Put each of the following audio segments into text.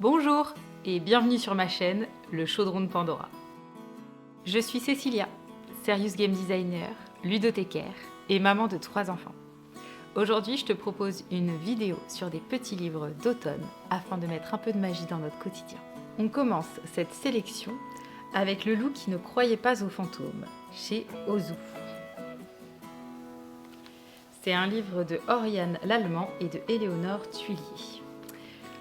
Bonjour et bienvenue sur ma chaîne, le Chaudron de Pandora. Je suis Cécilia, serious game designer, ludothécaire et maman de 3 enfants. Aujourd'hui, je te propose une vidéo sur des petits livres d'automne afin de mettre un peu de magie dans notre quotidien. On commence cette sélection avec Le loup qui ne croyait pas aux fantômes, chez Ozu. C'est un livre de Oriane Lallemand et de Éléonore Thuillier.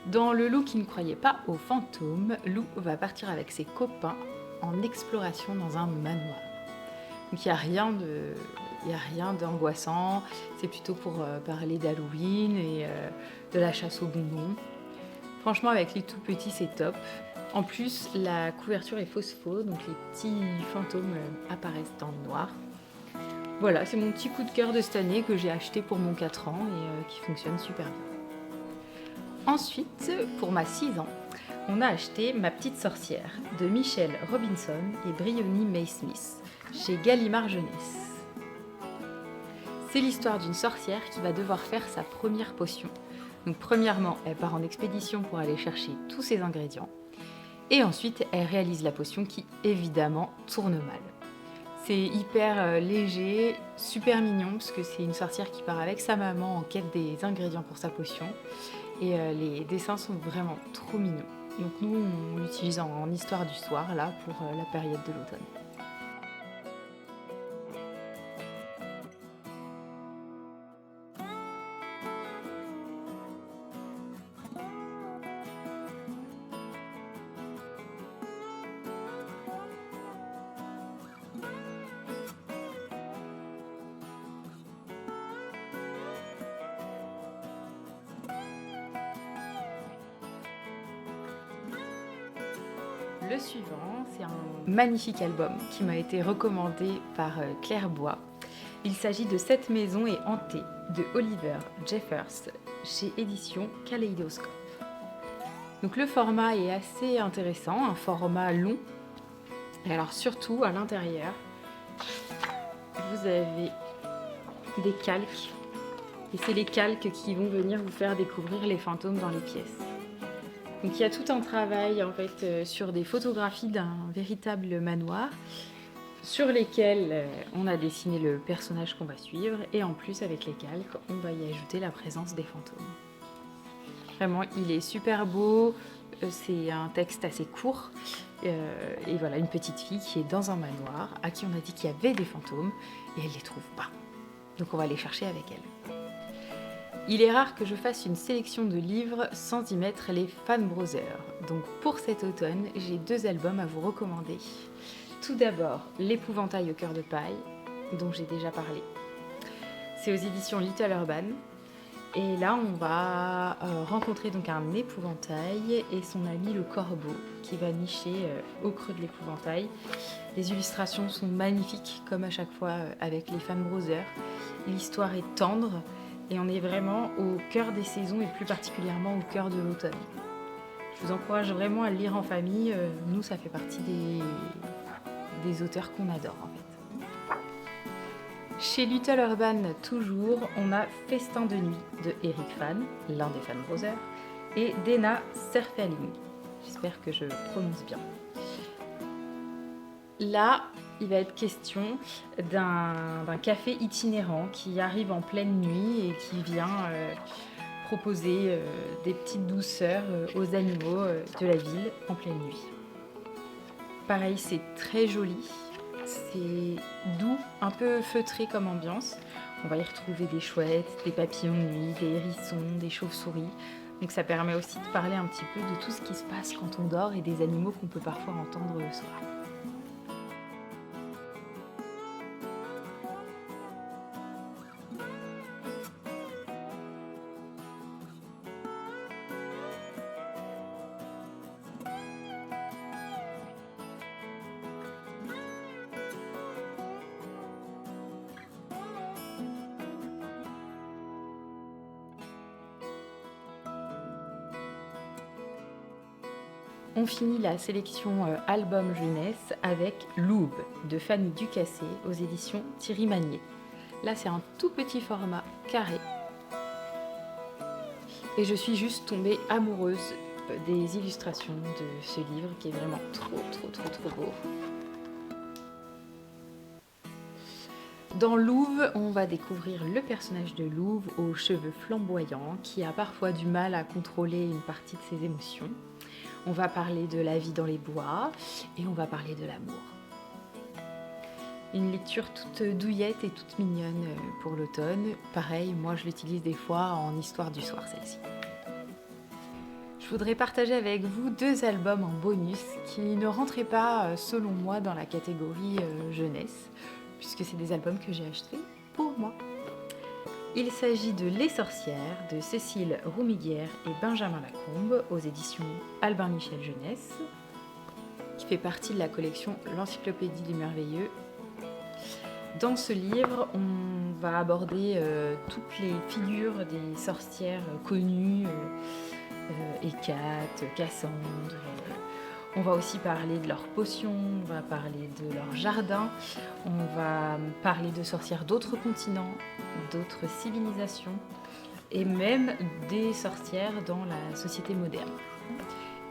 Dans Le loup qui ne croyait pas aux fantômes, Lou va partir avec ses copains en exploration dans un manoir. Donc il n'y a rien d'angoissant, c'est plutôt pour parler d'Halloween et de la chasse aux bonbons. Franchement, avec les tout petits, c'est top. En plus, la couverture est phospho, donc les petits fantômes apparaissent dans le noir. Voilà, c'est mon petit coup de cœur de cette année que j'ai acheté pour mon 4 ans et qui fonctionne super bien. Ensuite, pour ma 6 ans, on a acheté Ma petite sorcière de Michelle Robinson et Briony May Smith chez Gallimard Jeunesse. C'est l'histoire d'une sorcière qui va devoir faire sa première potion. Donc premièrement, elle part en expédition pour aller chercher tous ses ingrédients. Et ensuite, elle réalise la potion qui, évidemment, tourne mal. C'est hyper léger, super mignon, parce que c'est une sorcière qui part avec sa maman en quête des ingrédients pour sa potion. Et les dessins sont vraiment trop mignons. Donc nous, on l'utilise en histoire du soir, là, pour la période de l'automne. Le suivant, c'est un magnifique album qui m'a été recommandé par Claire Bois. Il s'agit de Cette maison est hantée de Oliver Jeffers chez Éditions Kaléidoscope. Donc le format est assez intéressant, un format long. Et alors surtout à l'intérieur, vous avez des calques. Et c'est les calques qui vont venir vous faire découvrir les fantômes dans les pièces. Donc il y a tout un travail en fait sur des photographies d'un véritable manoir sur lesquelles on a dessiné le personnage qu'on va suivre et en plus avec les calques on va y ajouter la présence des fantômes. Vraiment il est super beau, c'est un texte assez court et voilà une petite fille qui est dans un manoir à qui on a dit qu'il y avait des fantômes et elle les trouve pas. Donc on va les chercher avec elle. Il est rare que je fasse une sélection de livres sans y mettre les Fan Brothers. Donc pour cet automne, j'ai 2 albums à vous recommander. Tout d'abord, L'épouvantail au cœur de paille, dont j'ai déjà parlé. C'est aux éditions Little Urban. Et là, on va rencontrer donc un épouvantail et son ami le corbeau qui va nicher au creux de l'épouvantail. Les illustrations sont magnifiques, comme à chaque fois avec les Fan Brothers. L'histoire est tendre. Et on est vraiment au cœur des saisons et plus particulièrement au cœur de l'automne. Je vous encourage vraiment à le lire en famille. Nous, ça fait partie des auteurs qu'on adore en fait. Chez Little Urban, toujours, on a Festin de nuit de Eric Fan, l'un des Fan Brothers, et Dena Serfeling. J'espère que je prononce bien. Là, il va être question d'un café itinérant qui arrive en pleine nuit et qui vient proposer des petites douceurs aux animaux de la ville en pleine nuit. Pareil, c'est très joli, c'est doux, un peu feutré comme ambiance. On va y retrouver des chouettes, des papillons de nuit, des hérissons, des chauves-souris. Donc ça permet aussi de parler un petit peu de tout ce qui se passe quand on dort et des animaux qu'on peut parfois entendre le soir. On finit la sélection album jeunesse avec L'Oub de Fanny Ducassé aux éditions Thierry Magnier. Là, c'est un tout petit format carré. Et je suis juste tombée amoureuse des illustrations de ce livre qui est vraiment trop beau. Dans Louve, on va découvrir le personnage de Louve aux cheveux flamboyants qui a parfois du mal à contrôler une partie de ses émotions. On va parler de la vie dans les bois et on va parler de l'amour. Une lecture toute douillette et toute mignonne pour l'automne. Pareil, moi je l'utilise des fois en histoire du soir, celle-ci. Je voudrais partager avec vous 2 albums en bonus qui ne rentraient pas, selon moi, dans la catégorie jeunesse, puisque c'est des albums que j'ai achetés pour moi. Il s'agit de Les Sorcières de Cécile Roumiguière et Benjamin Lacombe aux éditions Albin Michel Jeunesse, qui fait partie de la collection L'Encyclopédie du Merveilleux. Dans ce livre, on va aborder toutes les figures des sorcières connues, Hécate, Cassandre. On va aussi parler de leurs potions, on va parler de leur jardin, on va parler de sorcières d'autres continents, d'autres civilisations et même des sorcières dans la société moderne.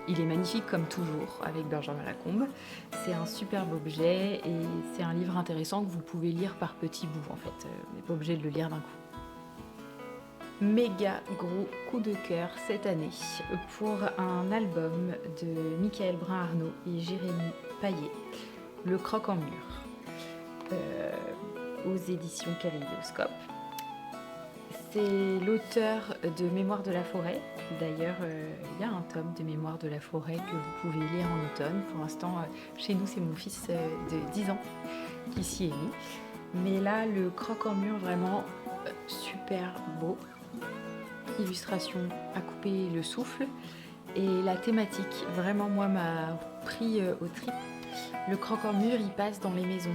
Il est magnifique comme toujours avec Benjamin Lacombe. C'est un superbe objet et c'est un livre intéressant que vous pouvez lire par petits bouts en fait. Vous n'êtes pas obligé de le lire d'un coup. Méga gros coup de cœur cette année pour un album de Michael Brun-Arnaud et Jérémy Payet, Le Croc en mur, aux éditions Kaléidoscope. C'est l'auteur de Mémoires de la forêt. D'ailleurs, il y a un tome de Mémoires de la forêt que vous pouvez lire en automne. Pour l'instant, chez nous, c'est mon fils de 10 ans qui s'y est mis. Mais là, Le Croc en mur, vraiment super beau. Illustration à couper le souffle. Et la thématique, vraiment, moi, m'a pris aux tripes. Le croc en mur, il passe dans les maisons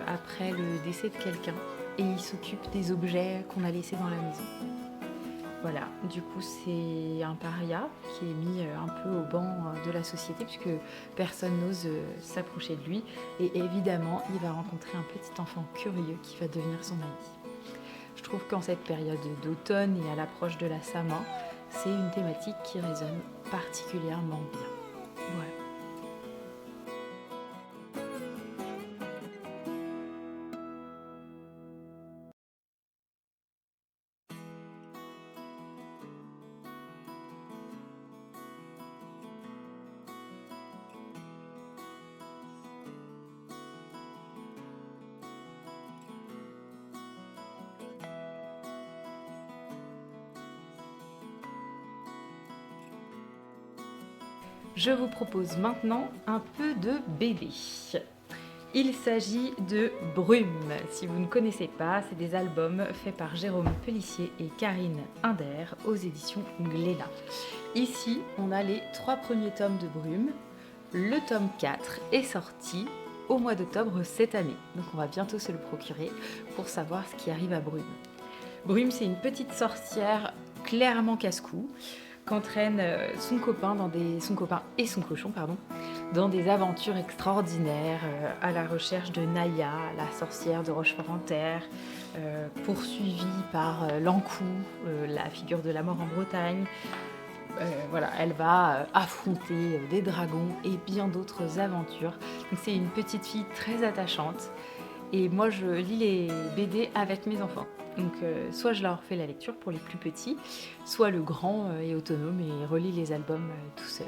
après le décès de quelqu'un et il s'occupe des objets qu'on a laissés dans la maison. Voilà, du coup, c'est un paria qui est mis un peu au banc de la société puisque personne n'ose s'approcher de lui. Et évidemment, il va rencontrer un petit enfant curieux qui va devenir son ami. Je trouve qu'en cette période d'automne et à l'approche de la Saint-Main, c'est une thématique qui résonne particulièrement bien. Voilà. Je vous propose maintenant un peu de BD. Il s'agit de Brume. Si vous ne connaissez pas, c'est des albums faits par Jérôme Pelissier et Karine Inder aux éditions Glénat. Ici, on a les 3 premiers tomes de Brume. Le tome 4 est sorti au mois d'octobre cette année. Donc on va bientôt se le procurer pour savoir ce qui arrive à Brume. Brume, c'est une petite sorcière clairement casse-cou qu'entraîne son copain et son cochon dans des aventures extraordinaires à la recherche de Naya, la sorcière de Rochefort-en-Terre, poursuivie par Lankou, la figure de la mort en Bretagne. Voilà, elle va affronter des dragons et bien d'autres aventures. Donc c'est une petite fille très attachante et moi je lis les BD avec mes enfants. Donc soit je leur fais la lecture pour les plus petits, soit le grand est autonome et relit les albums tout seul.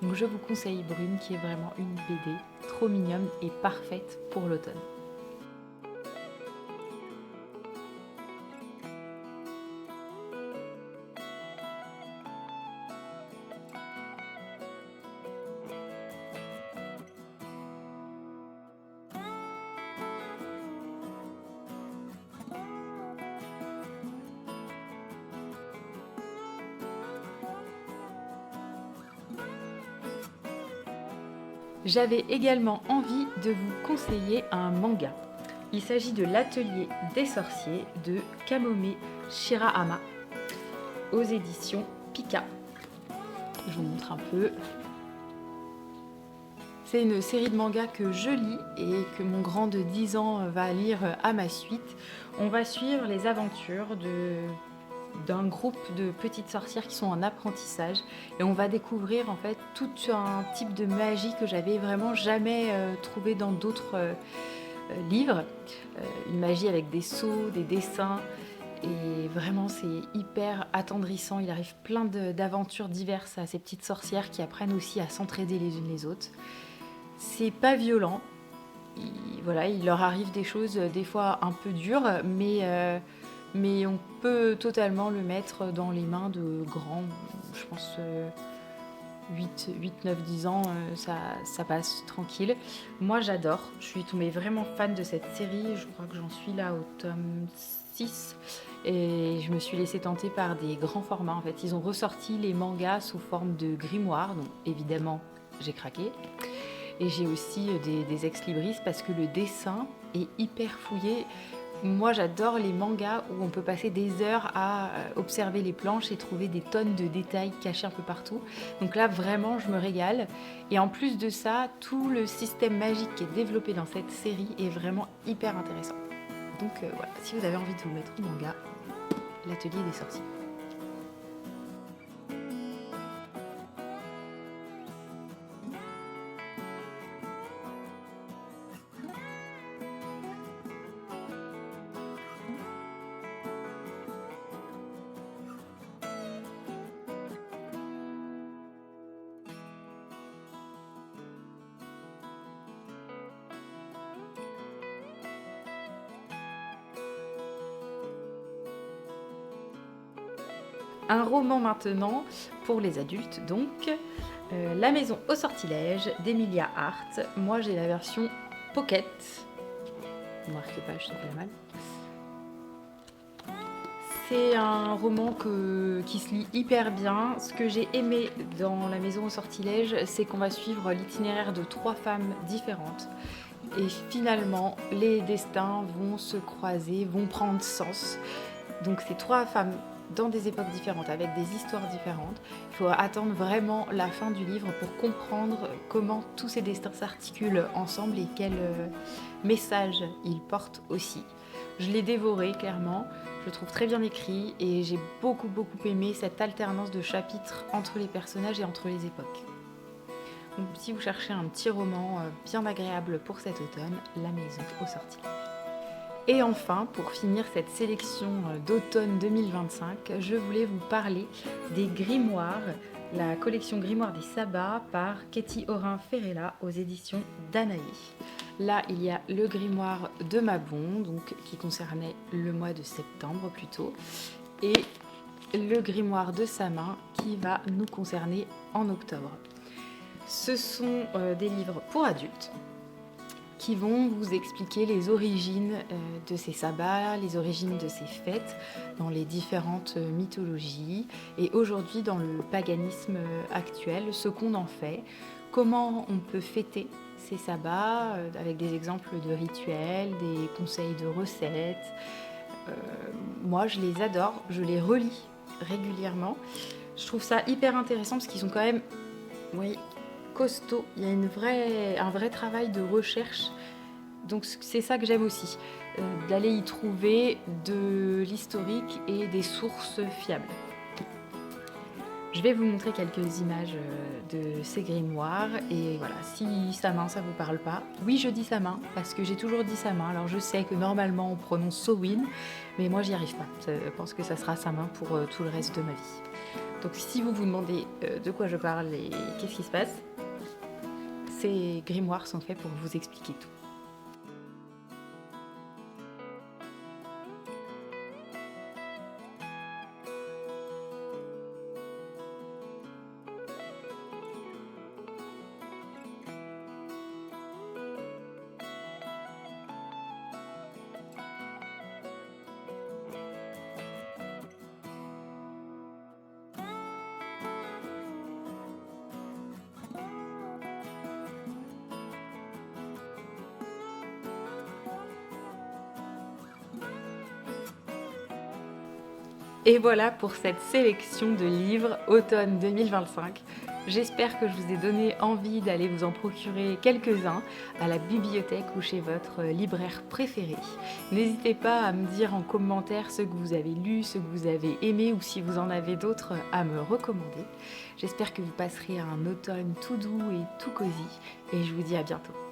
Donc je vous conseille Brume qui est vraiment une BD trop mignonne et parfaite pour l'automne. J'avais également envie de vous conseiller un manga. Il s'agit de l'Atelier des sorciers de Kamome Shirahama aux éditions Pika. Je vous montre un peu. C'est une série de mangas que je lis et que mon grand de 10 ans va lire à ma suite. On va suivre les aventures de d'un groupe de petites sorcières qui sont en apprentissage et on va découvrir en fait tout un type de magie que j'avais vraiment jamais trouvé dans d'autres livres. Une magie avec des sceaux, des dessins et vraiment c'est hyper attendrissant. Il arrive plein d'aventures diverses à ces petites sorcières qui apprennent aussi à s'entraider les unes les autres. C'est pas violent. Voilà, il leur arrive des choses des fois un peu dures, mais on peut totalement le mettre dans les mains de grands, je pense 8, 9, 10 ans, ça passe tranquille. Moi j'adore, je suis tombée vraiment fan de cette série, je crois que j'en suis là au tome 6 et je me suis laissée tenter par des grands formats en fait. Ils ont ressorti les mangas sous forme de grimoire, donc évidemment j'ai craqué. Et j'ai aussi des ex-libris parce que le dessin est hyper fouillé. Moi, j'adore les mangas où on peut passer des heures à observer les planches et trouver des tonnes de détails cachés un peu partout. Donc là, vraiment, je me régale. Et en plus de ça, tout le système magique qui est développé dans cette série est vraiment hyper intéressant. Donc voilà, si vous avez envie de vous mettre au manga, l'atelier des sorciers. Un roman maintenant pour les adultes donc, La maison au sortilège d'Emilia Hart. Moi j'ai la version Pocket. Marque-page, ça fait mal. C'est un roman qui se lit hyper bien. Ce que j'ai aimé dans La maison au sortilège, c'est qu'on va suivre l'itinéraire de 3 femmes différentes. Et finalement, les destins vont se croiser, vont prendre sens. Donc ces 3 femmes dans des époques différentes, avec des histoires différentes. Il faut attendre vraiment la fin du livre pour comprendre comment tous ces destins s'articulent ensemble et quel message ils portent aussi. Je l'ai dévoré clairement, je le trouve très bien écrit et j'ai beaucoup aimé cette alternance de chapitres entre les personnages et entre les époques. Donc si vous cherchez un petit roman bien agréable pour cet automne, La maison au sortilège. Et enfin, pour finir cette sélection d'automne 2025, je voulais vous parler des grimoires, la collection Grimoire des Sabbats par Katie Orin-Ferrella aux éditions Danaé. Là, il y a le grimoire de Mabon, donc, qui concernait le mois de septembre plutôt, et le grimoire de sa main qui va nous concerner en octobre. Ce sont des livres pour adultes qui vont vous expliquer les origines de ces sabbats, les origines de ces fêtes dans les différentes mythologies et aujourd'hui dans le paganisme actuel, ce qu'on en fait, comment on peut fêter ces sabbats avec des exemples de rituels, des conseils de recettes. Moi je les adore, je les relis régulièrement. Je trouve ça hyper intéressant parce qu'ils sont quand même costauds. Il y a un vrai travail de recherche. Donc c'est ça que j'aime aussi, d'aller y trouver de l'historique et des sources fiables. Je vais vous montrer quelques images de ces grimoires et voilà, si sa main ça vous parle pas, oui je dis sa main parce que j'ai toujours dit sa main, alors je sais que normalement on prononce Sowin, mais moi j'y arrive pas, je pense que ça sera sa main pour tout le reste de ma vie. Donc si vous vous demandez de quoi je parle et qu'est-ce qui se passe, ces grimoires sont faits pour vous expliquer tout. Et voilà pour cette sélection de livres automne 2025. J'espère que je vous ai donné envie d'aller vous en procurer quelques-uns à la bibliothèque ou chez votre libraire préféré. N'hésitez pas à me dire en commentaire ce que vous avez lu, ce que vous avez aimé ou si vous en avez d'autres à me recommander. J'espère que vous passerez un automne tout doux et tout cosy et je vous dis à bientôt.